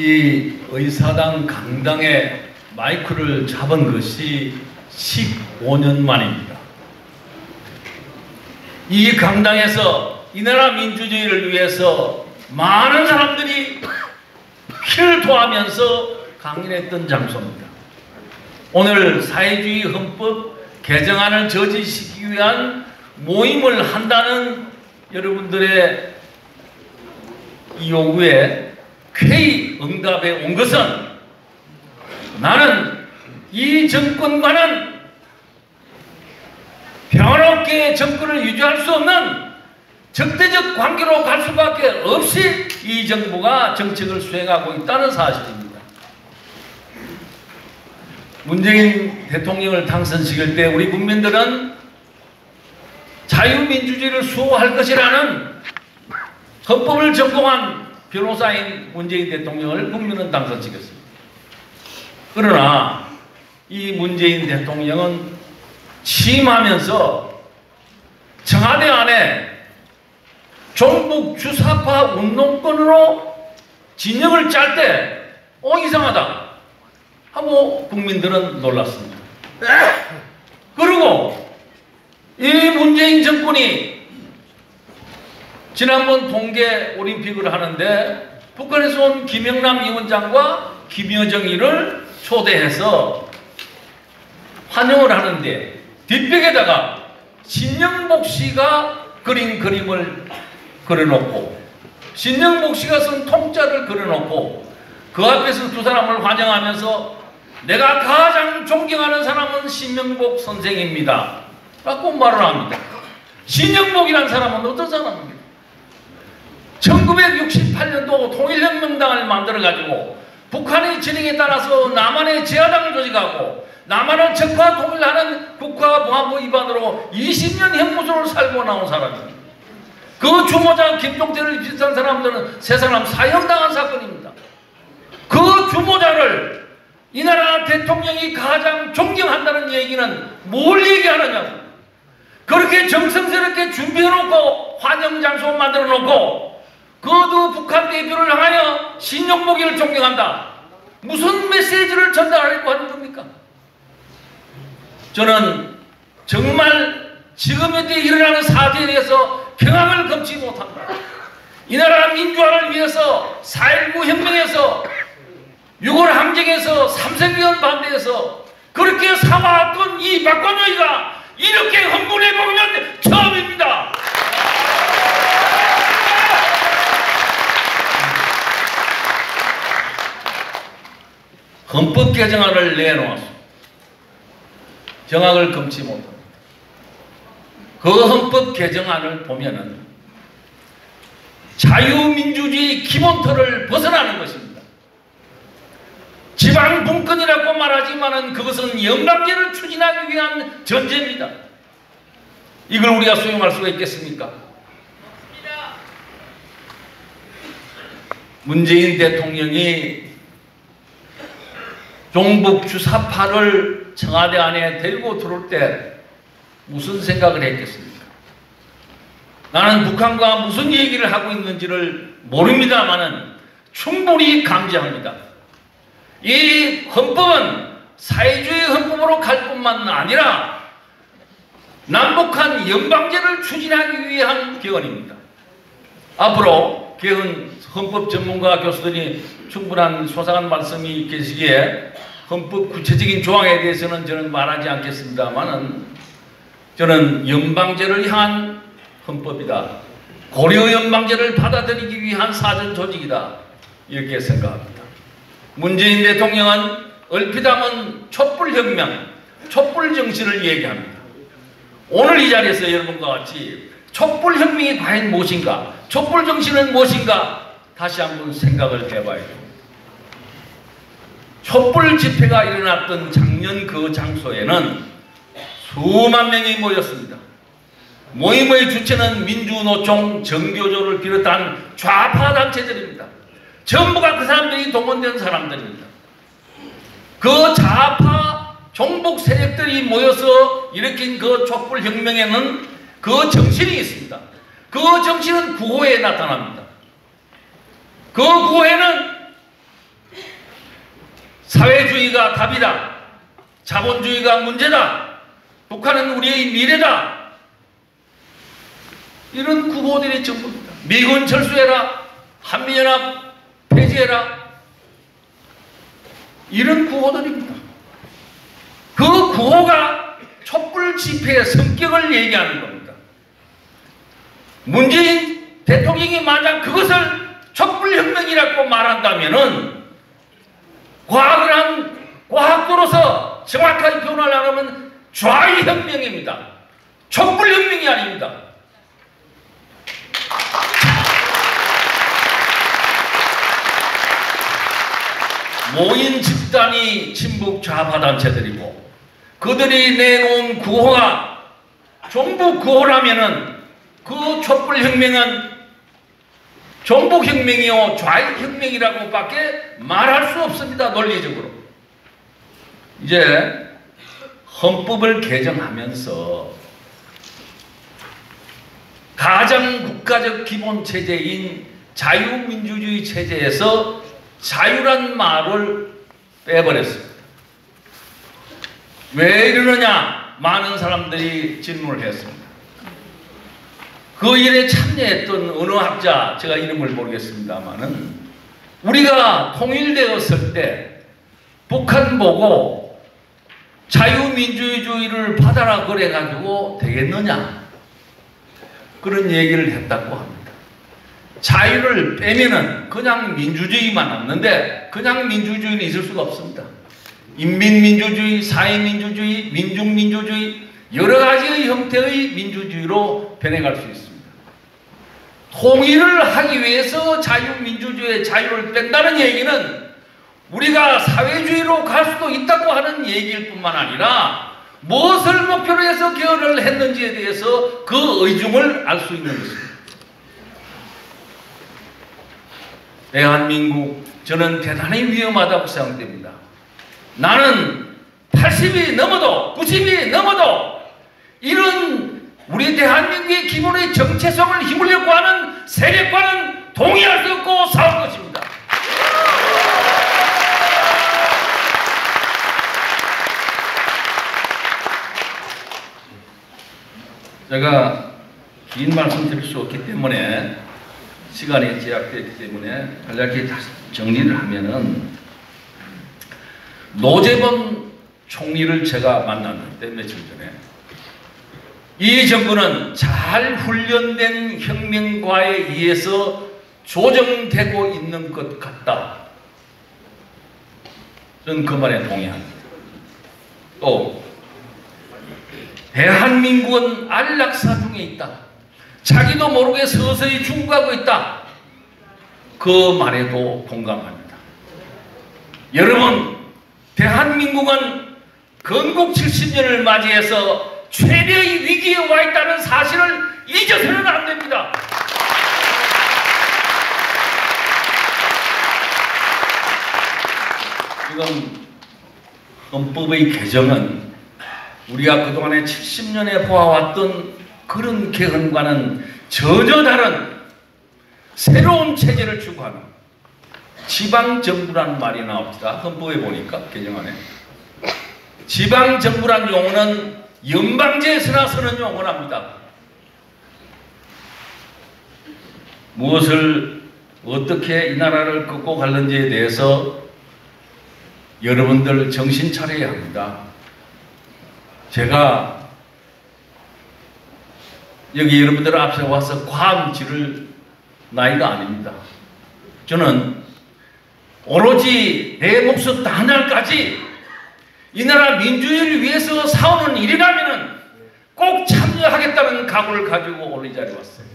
이 의사당 강당에 마이크를 잡은 것이 15년 만입니다. 이 강당에서 이 나라 민주주의를 위해서 많은 사람들이 피를 토하면서 강연했던 장소입니다. 오늘 사회주의 헌법 개정안을 저지시키기 위한 모임을 한다는 여러분들의 이 요구에 쾌히 응답해 온 것은 나는 이 정권과는 평화롭게 정권을 유지할 수 없는 적대적 관계로 갈 수밖에 없이 이 정부가 정책을 수행하고 있다는 사실입니다. 문재인 대통령을 당선시킬 때 우리 국민들은 자유민주주의를 수호할 것이라는 헌법을 전공한 변호사인 문재인 대통령을 국민은 당선시켰습니다. 그러나 이 문재인 대통령은 취임하면서 청와대 안에 종북 주사파 운동권으로 진영을 짤 때 이상하다 하고 국민들은 놀랐습니다. 그리고 이 문재인 정권이 지난번 동계올림픽을 하는데 북한에서 온 김영남 위원장과 김여정이를 초대해서 환영을 하는데 뒷벽에다가 신영복 씨가 그린 그림을 그려놓고 신영복 씨가 쓴 통짜를 그려놓고 그 앞에서 두 사람을 환영하면서 내가 가장 존경하는 사람은 신영복 선생입니다 라고 말을 합니다. 신영복이라는 사람은 어떤 사람입니까? 1968년도 통일혁명당을 만들어가지고 북한의 진행에 따라서 남한의 제야당을 조직하고 남한을 적화 통일하는 국가보안법 위반으로 20년 형무소를 살고 나온 사람입니다. 그 주모자 김종태를 비슷한 사람들은 세 사람 사형당한 사건입니다. 그 주모자를 이 나라 대통령이 가장 존경한다는 얘기는 뭘 얘기하느냐. 그렇게 정성스럽게 준비해놓고 환영장소 만들어놓고 그도 북한 대표를 향하여 신영복이를 존경한다. 무슨 메시지를 전달하려고 하는 겁니까? 저는 정말 지금에 일어나는 사태에 대해서 경악을 금치 못한다. 이 나라 민주화를 위해서 4.19 혁명에서 6월 항쟁에서 삼성위원 반대에서 그렇게 사와왔던 이 박관효이가 이렇게 흥분해보면 처음입니다. 헌법 개정안을 내놓았습니다. 경악을 금치 못합니다. 그 헌법 개정안을 보면은 자유민주주의 기본틀을 벗어나는 것입니다. 지방분권이라고 말하지만은 그것은 영남제를 추진하기 위한 전제입니다. 이걸 우리가 수용할 수가 있겠습니까? 문재인 대통령이 종북 주사파를 청와대 안에 데리고 들어올 때 무슨 생각을 했겠습니까? 나는 북한과 무슨 얘기를 하고 있는지를 모릅니다만은 충분히 감지합니다. 이 헌법은 사회주의 헌법으로 갈 뿐만 아니라 남북한 연방제를 추진하기 위한 개헌입니다. 앞으로 개헌 헌법 전문가 교수들이 충분한 소상한 말씀이 계시기에 헌법 구체적인 조항에 대해서는 저는 말하지 않겠습니다만은 저는 연방제를 향한 헌법이다. 고려 연방제를 받아들이기 위한 사전 조직이다. 이렇게 생각합니다. 문재인 대통령은 얼핏 하면 촛불혁명, 촛불정신을 얘기합니다. 오늘 이 자리에서 여러분과 같이 촛불혁명이 과연 무엇인가, 촛불정신은 무엇인가 다시 한번 생각을 해봐야 됩니다. 촛불 집회가 일어났던 작년 그 장소에는 수만 명이 모였습니다. 모임의 주체는 민주노총, 정교조를 비롯한 좌파 단체들입니다. 전부가 그 사람들이 동원된 사람들입니다. 그 좌파 종북 세력들이 모여서 일으킨 그 촛불혁명에는 그 정신이 있습니다. 그 정신은 구호에 나타납니다. 그 구호에는 사회주의가 답이다. 자본주의가 문제다. 북한은 우리의 미래다. 이런 구호들이 전부입니다. 미군 철수해라. 한미연합 폐지해라. 이런 구호들입니다. 그 구호가 촛불 집회의 성격을 얘기하는 겁니다. 문재인 대통령이 만약 그것을 촛불혁명이라고 말한다면은 과학도로서 정확하게 표현을 하면 좌익혁명입니다. 촛불혁명이 아닙니다. 모인 집단이 친북 좌파 단체들이고 그들이 내놓은 구호가 종북 구호라면은 그 촛불혁명은 종북혁명이요 좌익혁명이라고 밖에 말할 수 없습니다. 논리적으로. 이제 헌법을 개정하면서 가장 국가적 기본 체제인 자유민주주의 체제에서 자유란 말을 빼버렸습니다. 왜 이러느냐? 많은 사람들이 질문을 했습니다. 그 일에 참여했던 어느 학자, 제가 이름을 모르겠습니다만은 우리가 통일되었을 때 북한 보고 자유민주주의를 받아라 그래가지고 되겠느냐? 그런 얘기를 했다고 합니다. 자유를 빼면은 그냥 민주주의만 남는데 그냥 민주주의는 있을 수가 없습니다. 인민민주주의, 사회민주주의, 민중민주주의 여러 가지의 형태의 민주주의로 변해갈 수 있습니다. 통일을 하기 위해서 자유민주주의의 자유를 뺀다는 얘기는 우리가 사회주의로 갈 수도 있다고 하는 얘기일 뿐만 아니라 무엇을 목표로 해서 개헌을 했는지에 대해서 그 의중을 알 수 있는 것입니다. 대한민국, 저는 대단히 위험하다고 생각됩니다. 나는 80이 넘어도 90이 넘어도 이런 우리 대한민국의 기본의 정체성을 힘으려고 하는 세력과는 동의할 수 없고 싸울 것입니다. 제가 긴 말씀 드릴 수 없기 때문에 시간이 제약되기 때문에 간략히 다시 정리를 하면은 노재범 총리를 제가 만났는데 며칠 전에 이 정부는 잘 훈련된 혁명가에 의해서 조정되고 있는 것 같다. 저는 그 말에 동의합니다. 또 대한민국은 안락사 중에 있다. 자기도 모르게 서서히 죽어가고 있다. 그 말에도 공감합니다. 여러분, 대한민국은 건국 70년을 맞이해서 최대의 위기에 와 있다는 사실을 잊어서는 안 됩니다. 지금 헌법의 개정은 우리가 그동안에 70년에 보아왔던 그런 개헌과는 전혀 다른 새로운 체제를 추구하는 지방정부라는 말이 나옵니다. 헌법에 보니까 개정안에 지방정부란 용어는 연방제에서나 쓰는 용어랍니다. 무엇을 어떻게 이 나라를 끄고 갈는지에 대해서 여러분들 정신 차려야 합니다. 제가 여기 여러분들 앞에 와서 과음 지를 나이가 아닙니다. 저는 오로지 내 목숨 단날까지 이 나라 민주주의를 위해서 싸우는 일이라면 꼭 참여하겠다는 각오를 가지고 오늘 이 자리에 왔어요.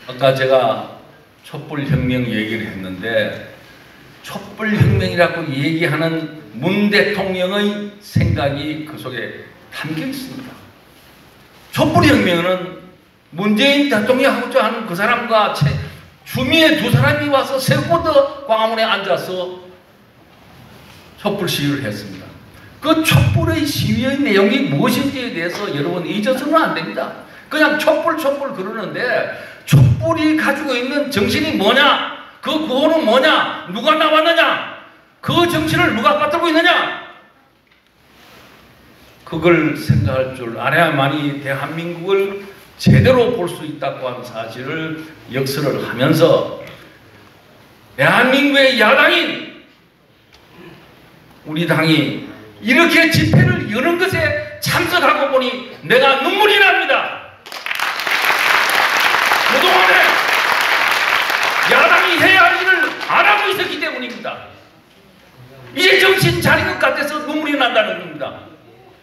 아까 제가 촛불혁명 얘기를 했는데 촛불혁명이라고 얘기하는 문 대통령의 생각이 그 속에 담겨 있습니다. 촛불혁명은 문재인 대통령이 하고자 하는 그 사람과 추미애 두 사람이 와서 세고도 광화문에 앉아서 촛불 시위를 했습니다. 그 촛불의 시위의 내용이 무엇인지에 대해서 여러분 잊어서는 안 됩니다. 그냥 촛불 그러는데 촛불이 가지고 있는 정신이 뭐냐? 그 구호는 뭐냐? 누가 나왔느냐? 그 정신을 누가 받들고 있느냐? 그걸 생각할 줄 알아야만이 대한민국을 제대로 볼 수 있다고 하는 사실을 역설을 하면서 대한민국의 야당인 우리 당이 이렇게 집회를 여는 것에 참석하고 보니 내가 눈물이 납니다. 그동안에 야당이 해야 할 일을 안 하고 있었기 때문입니다. 이제 정신 차린 것 같아서 눈물이 난다는 겁니다.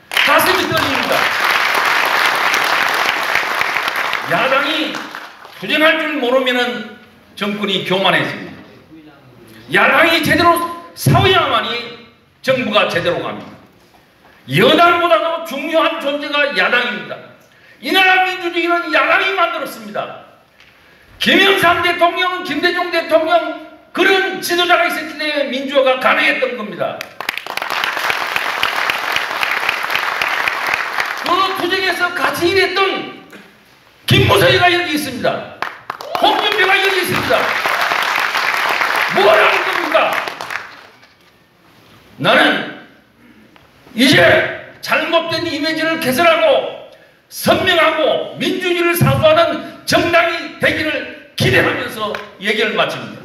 가슴이 떨립니다. 야당이 투쟁할 줄 모르면 정권이 교만해집니다. 야당이 제대로 싸워야만이 정부가 제대로 갑니다. 여당보다도 중요한 존재가 야당입니다. 이 나라 민주주의는 야당이 만들었습니다. 김영삼 대통령, 김대중 대통령 그런 지도자가 있었기 때문에 민주화가 가능했던 겁니다. 그 투쟁에서 같이 일했던 김무성이가 여기 있습니다. 홍준표가 여기 있습니다. 뭘 하는 겁니까? 나는 이제 잘못된 이미지를 개선하고 선명하고 민주주의를 사수하는 정당이 되기를 기대하면서 얘기를 마칩니다.